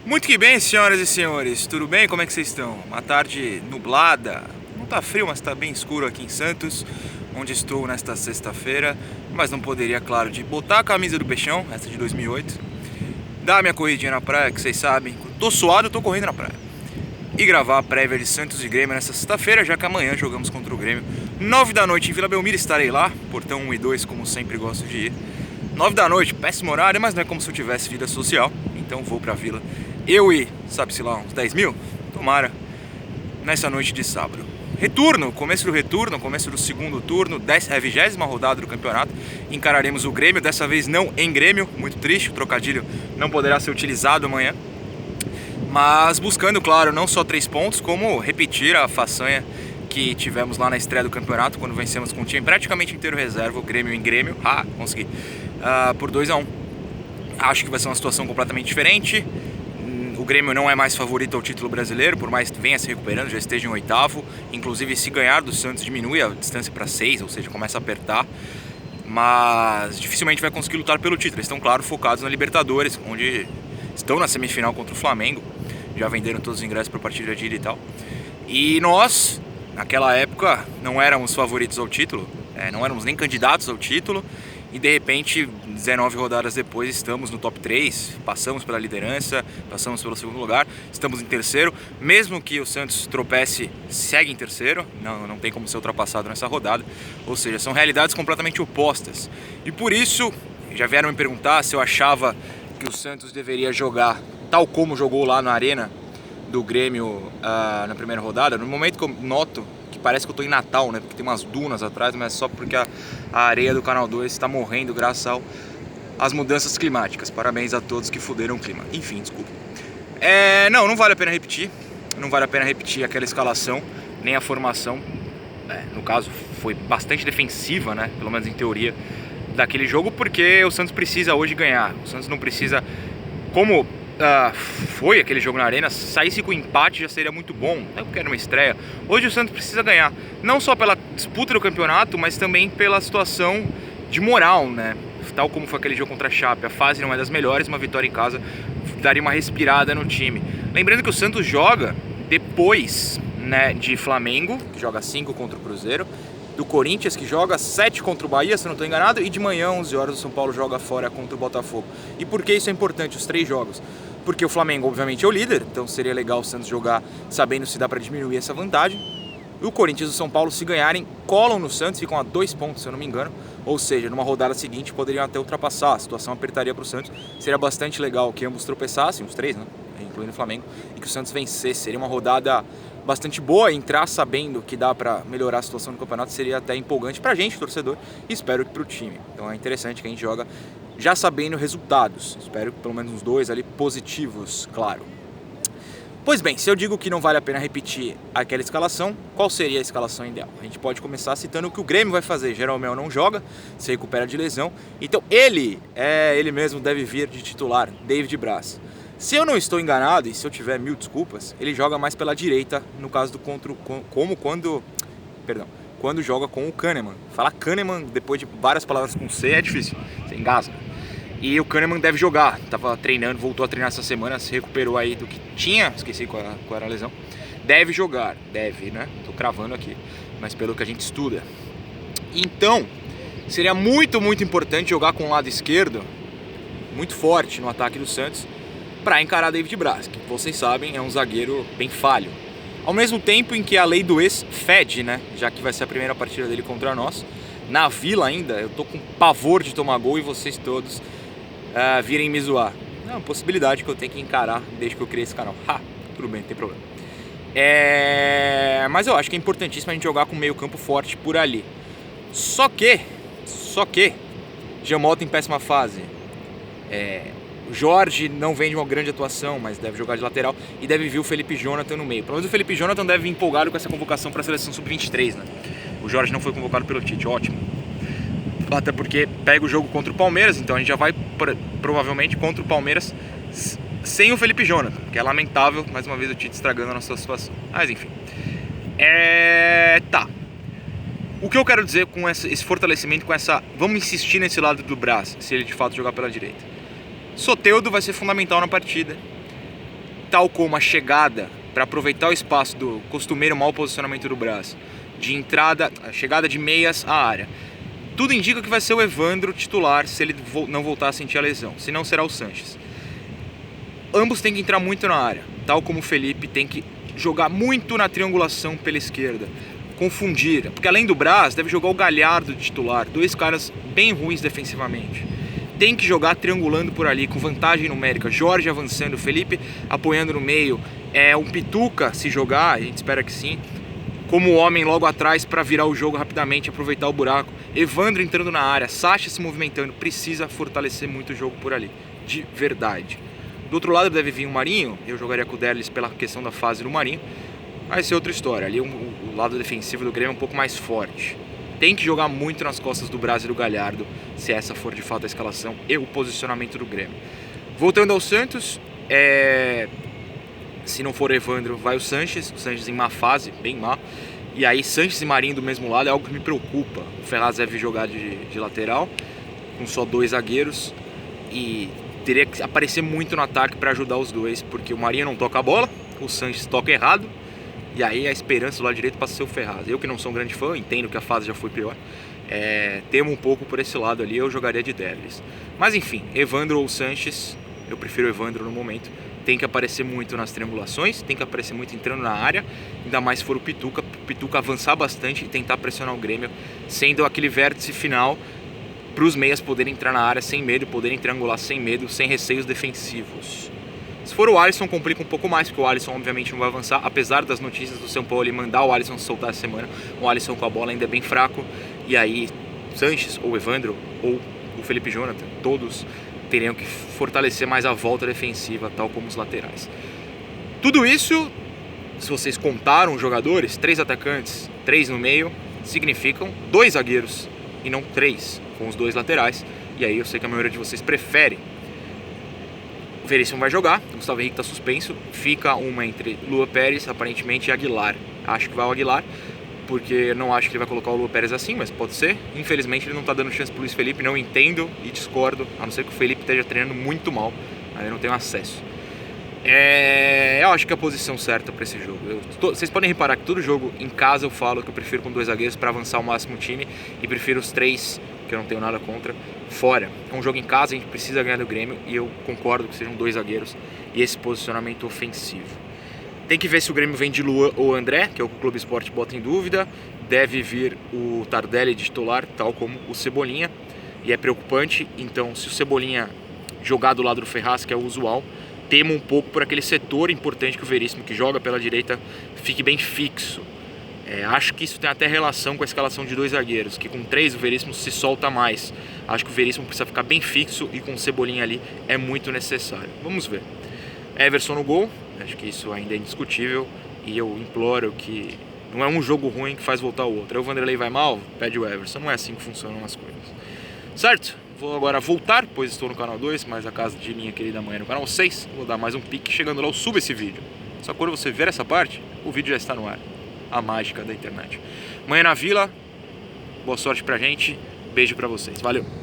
Muito que bem, senhoras e senhores, tudo bem? Como é que vocês estão? Uma tarde nublada, não tá frio, mas tá bem escuro aqui em Santos, onde estou nesta sexta-feira, mas não poderia, claro, de botar a camisa do Peixão, essa de 2008, dar minha corridinha na praia, que vocês sabem, tô suado, tô correndo na praia, e gravar a prévia de Santos e Grêmio nesta sexta-feira, já que amanhã jogamos contra o Grêmio, 9 da noite em Vila Belmiro, estarei lá, portão 1 e 2, como sempre gosto de ir. 9 da noite, péssimo horário, mas não é como se eu tivesse vida social, então vou pra Vila. Eu e, sabe-se lá, uns 10 mil? Tomara, nessa noite de sábado. Retorno, começo do segundo turno, 20ª rodada do campeonato. Encararemos o Grêmio, dessa vez não em Grêmio, muito triste, o trocadilho não poderá ser utilizado amanhã. Mas buscando, claro, não só 3 pontos, como repetir a façanha que tivemos lá na estreia do campeonato, quando vencemos com um time praticamente inteiro reserva, o Grêmio em Grêmio, consegui, por 2-1. Acho que vai ser uma situação completamente diferente. O Grêmio não é mais favorito ao título brasileiro, por mais que venha se recuperando, já esteja em 8º. Inclusive, se ganhar do Santos, diminui a distância para 6, ou seja, começa a apertar. Mas dificilmente vai conseguir lutar pelo título. Eles estão, claro, focados na Libertadores, onde estão na semifinal contra o Flamengo. Já venderam todos os ingressos para a partida de ida e tal. E nós, naquela época, não éramos favoritos ao título, não éramos nem candidatos ao título. E de repente, 19 rodadas depois, estamos no top 3, passamos pela liderança, passamos pelo segundo lugar, estamos em terceiro. Mesmo que o Santos tropece, segue em terceiro, não tem como ser ultrapassado nessa rodada. Ou seja, são realidades completamente opostas. E por isso, já vieram me perguntar se eu achava que o Santos deveria jogar tal como jogou lá na arena do Grêmio na primeira rodada. No momento que eu noto, parece que eu tô em Natal, né? Porque tem umas dunas atrás, mas é só porque a areia do Canal 2 está morrendo graças às mudanças climáticas. Parabéns a todos que fuderam o clima. Enfim, desculpa. Não vale a pena repetir. Não vale a pena repetir aquela escalação, nem a formação. No caso, foi bastante defensiva, né? Pelo menos em teoria, daquele jogo, porque o Santos precisa hoje ganhar. O Santos não precisa... Como... foi aquele jogo na arena, saísse com empate já seria muito bom, não porque era uma estreia. Hoje o Santos precisa ganhar, não só pela disputa do campeonato, mas também pela situação de moral, né? Tal como foi aquele jogo contra a Chape, a fase não é das melhores, uma vitória em casa daria uma respirada no time. Lembrando que o Santos joga depois, né, de Flamengo, que joga 5 contra o Cruzeiro, do Corinthians, que joga 7 contra o Bahia, se não estou enganado, e de manhã, 11 horas, o São Paulo joga fora contra o Botafogo. E por que isso é importante, os 3 jogos? Porque o Flamengo, obviamente, é o líder, então seria legal o Santos jogar sabendo se dá para diminuir essa vantagem. E o Corinthians e o São Paulo, se ganharem, colam no Santos, ficam a 2 pontos, se eu não me engano. Ou seja, numa rodada seguinte, poderiam até ultrapassar, a situação apertaria para o Santos. Seria bastante legal que ambos tropeçassem, os 3, né? Incluindo o Flamengo, e que o Santos vencesse. Seria uma rodada bastante boa, entrar sabendo que dá para melhorar a situação do campeonato seria até empolgante pra gente, torcedor, e espero que pro time. Então é interessante que a gente joga já sabendo resultados. Espero que pelo menos uns 2 ali positivos, claro. Pois bem, se eu digo que não vale a pena repetir aquela escalação, qual seria a escalação ideal? A gente pode começar citando o que o Grêmio vai fazer. Jeromel não joga, se recupera de lesão, então ele mesmo deve vir de titular, David Braz. Se eu não estou enganado, e se eu tiver 1000 desculpas, ele joga mais pela direita, no caso do quando joga com o Kahneman. Falar Kahneman depois de várias palavras com C é difícil, você engasga. E o Kahneman deve jogar, tava treinando, voltou a treinar essa semana, se recuperou aí do que tinha, esqueci qual era a lesão. Deve jogar, né? Tô cravando aqui, mas pelo que a gente estuda. Então, seria muito, muito importante jogar com o lado esquerdo, muito forte no ataque do Santos, para encarar David Braz, que vocês sabem é um zagueiro bem falho. Ao mesmo tempo em que a lei do ex fede, né? Já que vai ser a primeira partida dele contra nós. Na Vila ainda, eu tô com pavor de tomar gol e vocês todos virem me zoar. É uma possibilidade que eu tenho que encarar desde que eu criei esse canal. Tudo bem, não tem problema. Mas eu acho que é importantíssimo a gente jogar com meio campo forte por ali. Só que, Giamotto em péssima fase. O Jorge não vem de uma grande atuação, mas deve jogar de lateral. E deve vir o Felipe Jonathan no meio. Pelo menos o Felipe Jonathan deve vir empolgado com essa convocação para a seleção sub-23, né? O Jorge não foi convocado pelo Tite, ótimo. Até porque pega o jogo contra o Palmeiras, então a gente já vai provavelmente contra o Palmeiras sem o Felipe Jonathan, que é lamentável, mais uma vez o Tite estragando a nossa situação. Mas enfim. Tá. O que eu quero dizer com esse fortalecimento, com essa... Vamos insistir nesse lado do Braz, se ele de fato jogar pela direita. Soteldo vai ser fundamental na partida. tal como a chegada, para aproveitar o espaço do costumeiro mau posicionamento do Brás, de entrada, a chegada de meias à área. Tudo indica que vai ser o Evandro titular se ele não voltar a sentir a lesão, se não será o Sanches. Ambos têm que entrar muito na área, tal como o Felipe tem que jogar muito na triangulação pela esquerda, confundir, porque além do Brás, deve jogar o Galhardo de titular, dois caras bem ruins defensivamente. Tem que jogar triangulando por ali, com vantagem numérica, Jorge avançando, Felipe apoiando no meio, um Pituca se jogar, a gente espera que sim, como homem logo atrás para virar o jogo rapidamente, aproveitar o buraco, Evandro entrando na área, Sacha se movimentando, precisa fortalecer muito o jogo por ali, de verdade. Do outro lado deve vir o Marinho, eu jogaria com o Derlis pela questão da fase do Marinho, vai ser outra história, ali o lado defensivo do Grêmio é um pouco mais forte. Tem que jogar muito nas costas do Brás e do Galhardo, se essa for de fato a escalação e o posicionamento do Grêmio. Voltando ao Santos, se não for Evandro, vai o Sanches em má fase, bem má. E aí Sanches e Marinho do mesmo lado é algo que me preocupa. O Ferraz deve jogar de lateral, com só dois zagueiros, e teria que aparecer muito no ataque para ajudar os dois, porque o Marinho não toca a bola, o Sanches toca errado, e aí a esperança do lado direito passa a ser o Ferraz. Eu que não sou um grande fã, entendo que a fase já foi pior, temo um pouco por esse lado ali, eu jogaria de Derlis. Mas enfim, Evandro ou Sanches, eu prefiro Evandro no momento. Tem que aparecer muito nas triangulações, tem que aparecer muito entrando na área, ainda mais se for o Pituca avançar bastante e tentar pressionar o Grêmio, sendo aquele vértice final para os meias poderem entrar na área sem medo, poderem triangular sem medo, sem receios defensivos. Se for o Alisson, complica um pouco mais, porque o Alisson obviamente não vai avançar, apesar das notícias do São Paulo mandar o Alisson soltar essa semana, o Alisson com a bola ainda é bem fraco, e aí Sanches, ou Evandro, ou o Felipe Jonathan, todos teriam que fortalecer mais a volta defensiva, tal como os laterais. Tudo isso, se vocês contaram os jogadores, 3 atacantes, 3 no meio, significam 2 zagueiros e não 3, com os 2 laterais. E aí eu sei que a maioria de vocês prefere. O Veríssimo vai jogar, o Gustavo Henrique está suspenso, fica uma entre Lua Pérez, aparentemente, e Aguilar. Acho que vai o Aguilar, porque não acho que ele vai colocar o Lua Pérez assim, mas pode ser. Infelizmente ele não está dando chance para o Luiz Felipe, não entendo e discordo, a não ser que o Felipe esteja treinando muito mal, aí eu não tenho acesso. Eu acho que é a posição certa para esse jogo. Vocês podem reparar que todo jogo em casa eu falo que eu prefiro com 2 zagueiros para avançar o máximo o time, e prefiro os 3, que eu não tenho nada contra, fora. É um jogo em casa, a gente precisa ganhar do Grêmio, e eu concordo que sejam 2 zagueiros e esse posicionamento ofensivo. Tem que ver se o Grêmio vem de Luan ou André, que é o que o Clube Esporte bota em dúvida. Deve vir o Tardelli de titular, tal como o Cebolinha, e é preocupante. Então, se o Cebolinha jogar do lado do Ferraz, que é o usual, temo um pouco por aquele setor importante que o Veríssimo, que joga pela direita, fique bem fixo. Acho que isso tem até relação com a escalação de 2 zagueiros, que com 3 o Veríssimo se solta mais. Acho que o Veríssimo precisa ficar bem fixo, e com o Cebolinha ali é muito necessário. Vamos ver. Everson no gol, acho que isso ainda é indiscutível, e eu imploro que não é um jogo ruim que faz voltar o outro. Aí o Vanderlei vai mal, pede o Everson, não é assim que funcionam as coisas. Certo? Vou agora voltar, pois estou no canal 2, mas a casa de minha querida mãe é no canal 6. Vou dar mais um pique, chegando lá eu subo esse vídeo. Só que quando você ver essa parte, o vídeo já está no ar. A mágica da internet. Manhã na Vila, boa sorte pra gente, beijo pra vocês, valeu!